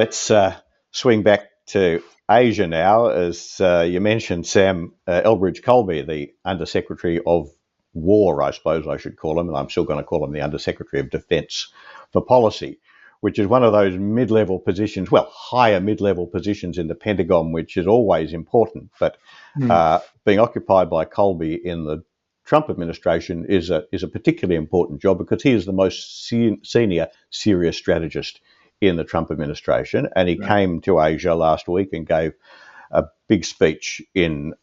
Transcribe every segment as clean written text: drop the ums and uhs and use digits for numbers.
Let's swing back to Asia now. As you mentioned, Sam, Elbridge Colby, the Undersecretary of War, I suppose I should call him, and I'm still going to call him the Undersecretary of Defence for Policy, which is one of those mid-level positions, well, higher mid-level positions in the Pentagon, which is always important. But being occupied by Colby in the Trump administration is a particularly important job because he is the most senior serious strategist in the Trump administration, and he came to Asia last week and gave a big speech in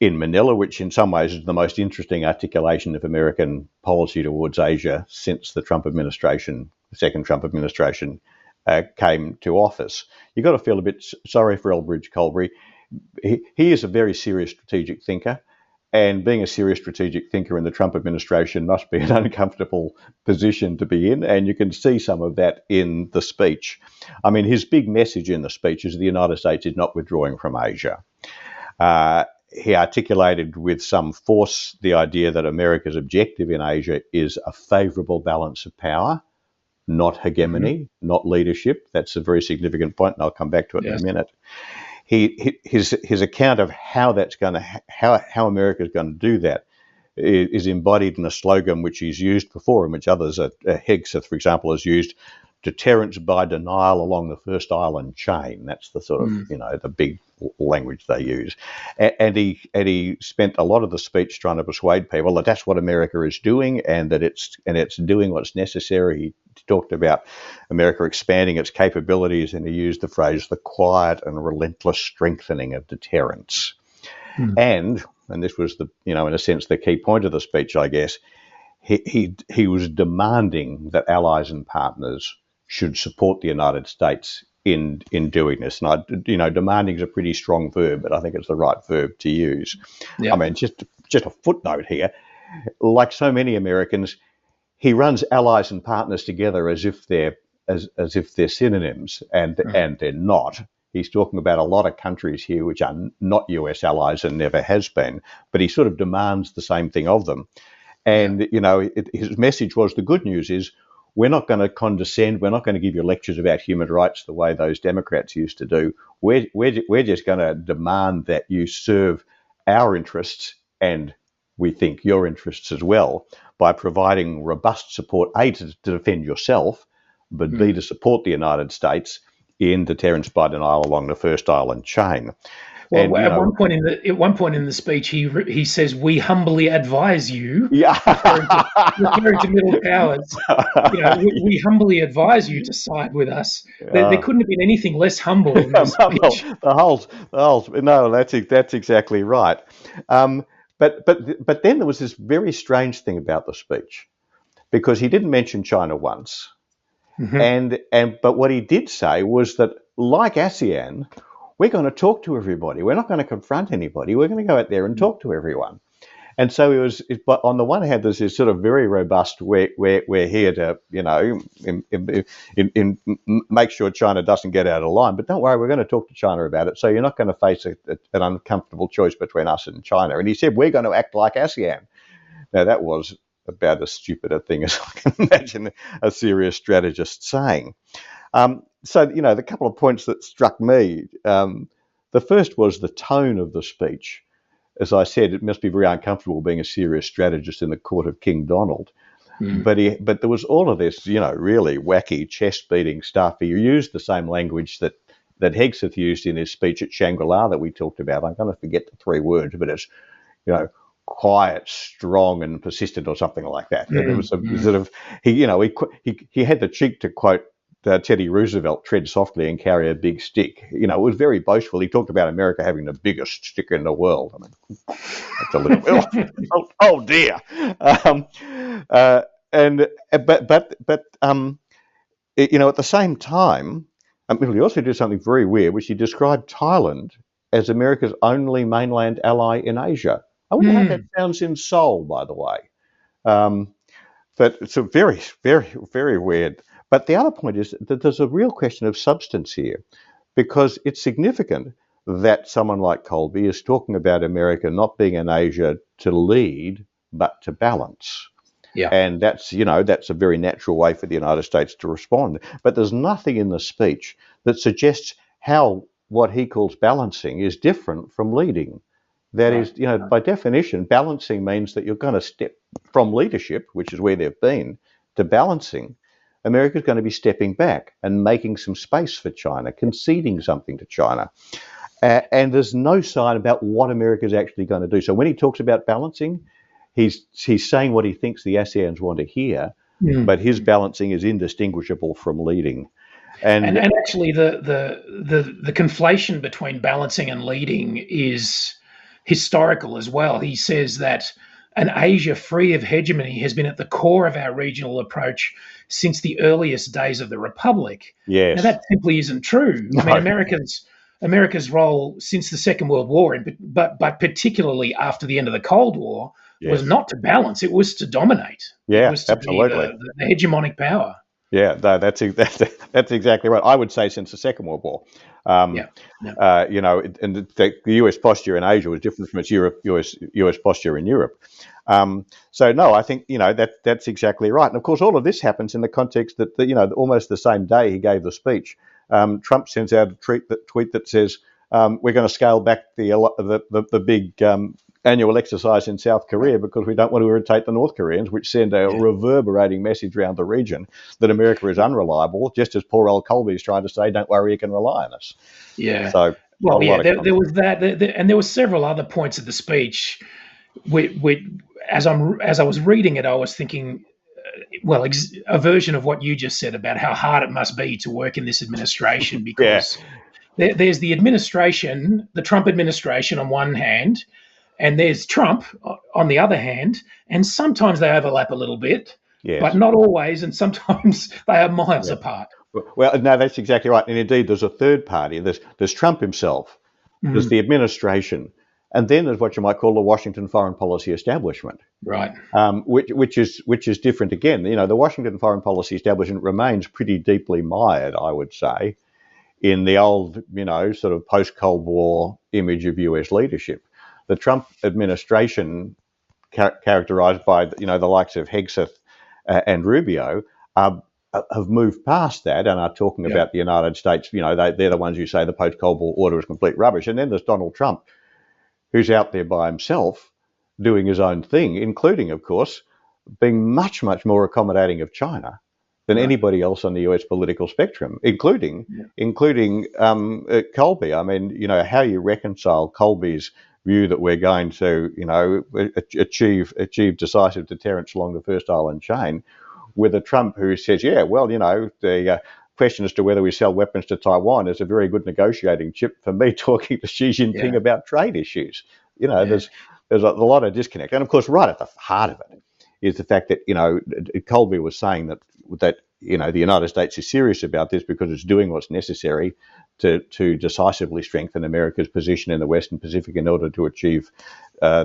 Manila, which in some ways is the most interesting articulation of American policy towards Asia since the Trump administration, the second Trump administration, came to office. You've got to feel a bit sorry for Elbridge Colby. He is a very serious strategic thinker. And being a serious strategic thinker in the Trump administration must be an uncomfortable position to be in. And you can see some of that in the speech. I mean, his big message in the speech is the United States is not withdrawing from Asia. He articulated with some force the idea that America's objective in Asia is a favourable balance of power, not hegemony, not leadership. That's a very significant point, and I'll come back to it in a minute. His account of how that's going to how America is going to do that is embodied in a slogan which he's used before, and which others, Hegseth, for example, has used: deterrence by denial along the first island chain. That's the sort of the big language they use, and he spent a lot of the speech trying to persuade people that that's what America is doing, and that it's doing what's necessary. He talked about America expanding its capabilities, and he used the phrase "the quiet and relentless strengthening of deterrence." And this was in a sense the key point of the speech, I guess. He was demanding that allies and partners should support the United States in doing this. And demanding is a pretty strong verb, but I think it's the right verb to use. Yeah. I mean, just a footnote here. Like so many Americans, he runs allies and partners together as if they're synonyms, and they're not. He's talking about a lot of countries here which are not US allies and never has been, but he sort of demands the same thing of them. And, his message was, the good news is we're not going to condescend. We're not going to give you lectures about human rights the way those Democrats used to do. We're just going to demand that you serve our interests, and we think your interests as well, by providing robust support, A, to defend yourself, but B, to support the United States in deterrence by denial along the first island chain. Well, and, at one point in the speech, he says, "We humbly advise you," referring to middle powers. We humbly advise you to side with us. There couldn't have been anything less humble in this speech. No, that's exactly right. But then there was this very strange thing about the speech, because he didn't mention China once, but what he did say was that, like ASEAN, we're going to talk to everybody. We're not going to confront anybody. We're going to go out there and talk to everyone. And so but on the one hand, there's this sort of very robust, we're here to, make sure China doesn't get out of line. But don't worry, we're going to talk to China about it. So you're not going to face an uncomfortable choice between us and China. And he said, we're going to act like ASEAN. Now, that was about as stupid a thing as I can imagine a serious strategist saying. So, the couple of points that struck me, the first was the tone of the speech. As I said, it must be very uncomfortable being a serious strategist in the court of King Donald. But there was all of this, really wacky, chest-beating stuff. He used the same language that Hegseth used in his speech at Shangri-La that we talked about. I'm going to forget the three words, but it's, quiet, strong, and persistent, or something like that. And it was a sort of he had the cheek to quote Teddy Roosevelt, "Tread softly and carry a big stick." It was very boastful. He talked about America having the biggest stick in the world. I mean, that's a little oh dear. But at the same time, he also did something very weird, which he described Thailand as America's only mainland ally in Asia. I wonder how that sounds in Seoul, by the way. But it's a very, very, very weird. But the other point is that there's a real question of substance here, because it's significant that someone like Colby is talking about America not being in Asia to lead, but to balance. Yeah. And that's a very natural way for the United States to respond. But there's nothing in the speech that suggests how what he calls balancing is different from leading. That is, by definition, balancing means that you're going to step from leadership, which is where they've been, to balancing. America's going to be stepping back and making some space for China, conceding something to China. And there's no sign about what America's actually going to do. So when he talks about balancing, he's saying what he thinks the ASEANs want to hear, but his balancing is indistinguishable from leading. And actually, the conflation between balancing and leading is historical as well. He says that an Asia free of hegemony has been at the core of our regional approach since the earliest days of the Republic. Yes. Now, that simply isn't true. No. I mean, America's role since the Second World War, but particularly after the end of the Cold War, was not to balance. It was to dominate. Yeah, it was to absolutely. be the hegemonic power. Yeah, no, that's exactly right. I would say since the Second World War. And the US posture in Asia was different from its US posture in Europe. So no, I think that's exactly right. And of course, all of this happens in the context that almost the same day he gave the speech, Trump sends out a tweet that says we're going to scale back the big annual exercise in South Korea because we don't want to irritate the North Koreans, which send a reverberating message around the region that America is unreliable, just as poor old Colby is trying to say, don't worry, you can rely on us. Yeah. So, there was that, and there were several other points of the speech. As I was reading it, I was thinking, a version of what you just said about how hard it must be to work in this administration because there's the administration, the Trump administration on one hand, and there's Trump on the other hand, and sometimes they overlap a little bit, but not always, and sometimes they are miles apart. Well, no, that's exactly right. And indeed, there's a third party. There's Trump himself, there's the administration, and then there's what you might call the Washington foreign policy establishment. Right. Which is different again. The Washington foreign policy establishment remains pretty deeply mired, I would say, in the old, sort of post-Cold War image of US leadership. The Trump administration, characterized by the likes of Hegseth and Rubio, have moved past that and are talking about the United States. They're the ones who say the post-Cold War order is complete rubbish. And then there's Donald Trump, who's out there by himself doing his own thing, including, of course, being much, much more accommodating of China than anybody else on the US political spectrum, including Colby. I mean, how you reconcile Colby's view that we're going to, achieve decisive deterrence along the first island chain, with a Trump who says, the question as to whether we sell weapons to Taiwan is a very good negotiating chip for me talking to Xi Jinping about trade issues. There's a lot of disconnect. And of course, right at the heart of it is the fact that, Colby was saying that the United States is serious about this because it's doing what's necessary to decisively strengthen America's position in the Western Pacific in order to achieve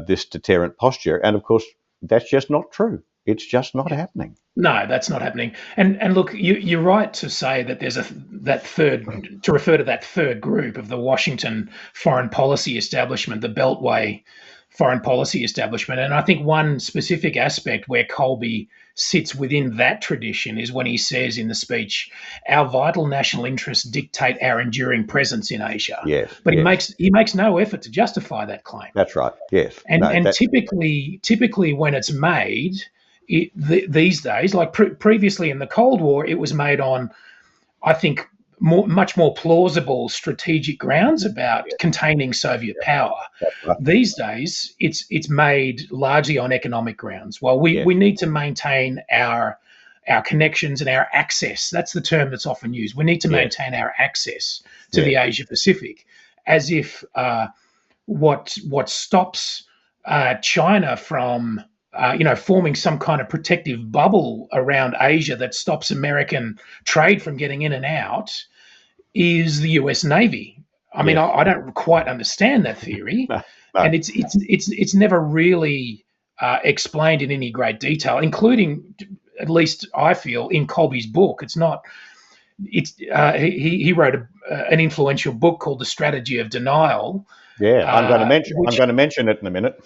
this deterrent posture. And of course, that's just not true. It's just not happening. No, that's not happening. And look, you're right to say that there's to refer to that third group of the Washington foreign policy establishment, the Beltway foreign policy establishment. And I think one specific aspect where Colby sits within that tradition is when he says in the speech, our vital national interests dictate our enduring presence in Asia. Yes. But he makes no effort to justify that claim. That's right. Yes. And typically when it's made, these days, like previously in the Cold War, it was made on, I think, much more plausible strategic grounds about containing Soviet power. Right. These days, it's made largely on economic grounds. Well, we need to maintain our connections and our access. That's the term that's often used. We need to maintain our access to the Asia Pacific, as if what stops China from forming some kind of protective bubble around Asia that stops American trade from getting in and out is the US Navy. I mean, I don't quite understand that theory, no. And it's never really explained in any great detail, including, at least I feel, in Colby's book. It's not. He wrote an influential book called The Strategy of Denial. Yeah, I'm going to mention it in a minute.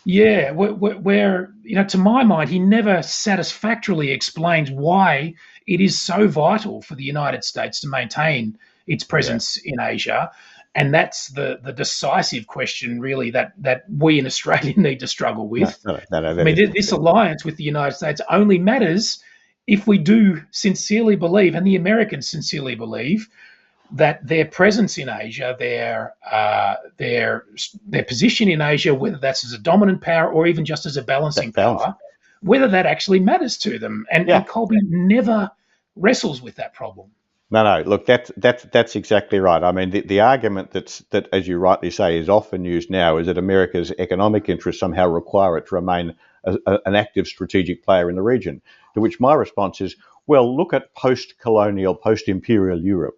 Yeah, where to my mind, he never satisfactorily explains why it is so vital for the United States to maintain its Yeah. presence in Asia, and that's the decisive question, really, that we in Australia need to struggle No, with. no, no, no, I that mean, is this alliance with the United States only matters if we do sincerely believe, and the Americans sincerely believe, that their presence in Asia, their position in Asia, whether that's as a dominant power or even just as a balancing that balance. power, whether that actually matters to them. And Yeah. Colby never wrestles with that problem. No, no. Look, that's exactly right. I mean, the argument that, as you rightly say, is often used now is that America's economic interests somehow require it to remain an active strategic player in the region. To which my response is, well, look at post-colonial, post-imperial Europe.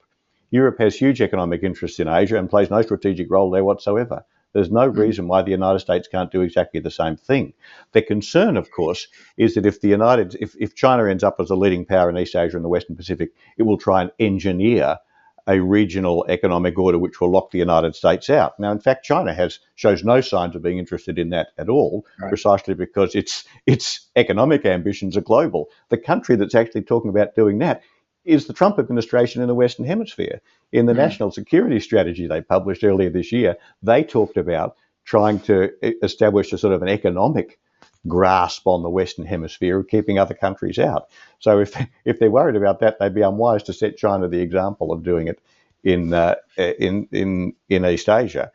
Europe has huge economic interests in Asia and plays no strategic role there whatsoever. There's no reason why the United States can't do exactly the same thing. The concern, of course, is that if China ends up as a leading power in East Asia and the Western Pacific, it will try and engineer a regional economic order which will lock the United States out. Now, in fact, China shows no signs of being interested in that at all, Right. precisely because its economic ambitions are global. The country that's actually talking about doing that is the Trump administration in the Western Hemisphere. In the national security strategy they published earlier this year, they talked about trying to establish a sort of an economic grasp on the Western Hemisphere, keeping other countries out. So if they're worried about that, they'd be unwise to set China the example of doing it in East Asia.